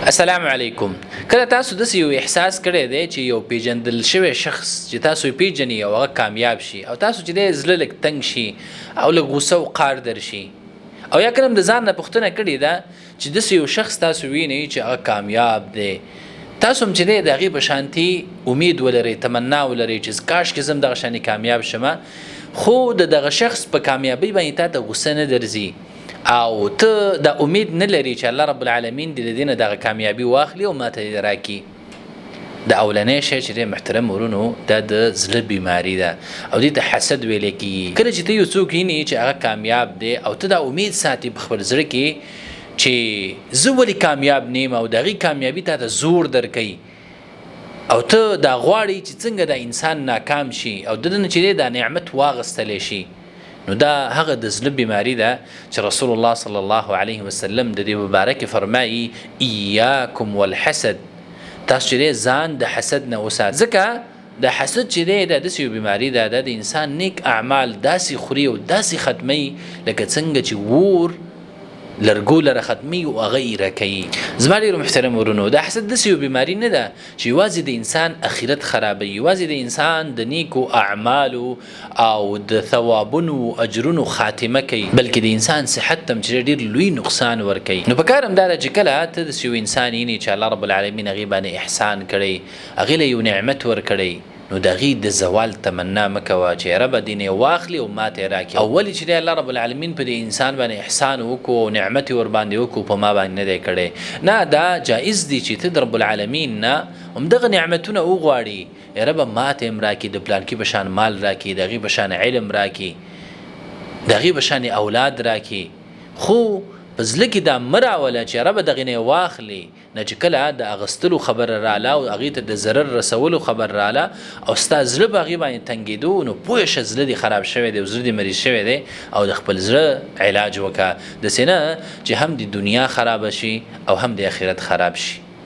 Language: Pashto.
السلام علیکم. کله تاسو د یو احساس کړی دی چې یو پیژندل شوی شخص چې تاسو پیژنئ او هغه کامیاب شي او تاسو چې د زړه لږ تنګ شي او لږ غوسه او قهر درشي او یا کله د ځان نه پوښتنه کړې ده چې د یو شخص تاسو وینئ چې هغه کامیاب دی، تاسو هم چې د هغې په شانتي امید ولرئ، تمنا ولرئ چې کاش کې زه هم دغه شانې کامیاب شمه، خو د دغه شخص په کامیابۍ باندې تا ته غوسه نه درځي او ته د امید نه لري چې الله رب العالمین د دې نه دغه کامیابي واخلي او ماته یې راکړي. د اولنی شی چې محترم ورونو دا د زړه بیماري ده او دې ته حسد ویلی کېږي. کله چې ته یو څوک وینې چې هغه کامیاب دی او ته دا امید ساتي په خپل زړه کې چې زه ولې کامیاب نیم او د هغې کامیابي تا ته زور درکوي او ته دا غواړي چې څنګه دا انسان ناکام شي او د ده نه چې دا نعمت واغستلی شي، نو دا هغه د زړه بیماری ده چې رسول الله صلی الله علیه وسلم د دې مبارک فرمایي ایاکم والحسد، تاسو چې ځان د حسد نه وسات، ځکه د حسد چې دی دا داسې یو بیماري ده، دا د انسان نیک اعمال داسې خوري او داسې ختموي لکه څنګه چې ور لرګو لره ختمي او هغه یې راکوي. زما ډېرو محترم ورونو دا حسد داسې یو بیماري نه ده چې یوازې د انسان اخرت خرابوي، یوازې د انسان د نیکو اعمالو او د ثوابونو اجرونو خاتمه کوي، بلکې د انسان صحت ته هم چې ډېر لوی نقصان ورکوي. نو په کار هم دا ده چې کله ته داسې یو انسان یې چې الله رب العالمین هغې باندې احسان کړی، هغې له یو نعمت ورکړی، نو د هغې د زوال تمنا مه کوه چې ربه دې نه واخلي او ماته یې راکړي، او ولې چې دی الله رب العالمین په دې انسان باندې احسان وکړو او نعمت یې ورباندې وکړو په ما باندې نه دی کړی. نه، دا جایز دی چې ته د رب العالمین نه همدغه نعمتونه وغواړي، ربه ماته هم راکړي، د پلانکي په شان مال راکړي، د هغې په شان علم راکړي، د هغې په شان اولاد راکړي، خو په زړه کې دا مه راوله چې ربه دغې نه واخلي، نه چې کله د اغستلو خبره راله او هغې ته د ضرر رسولو خبر راله او ستا زړه په هغې باندې تنګېدو، نو پوه شه زړه دې خراب شوی دی او زړه دې مریض شوی دی او د خپل زړه علاج وکړه، داسې نه چې هم د دنیا خرابه شي او هم د آخرت خراب شي.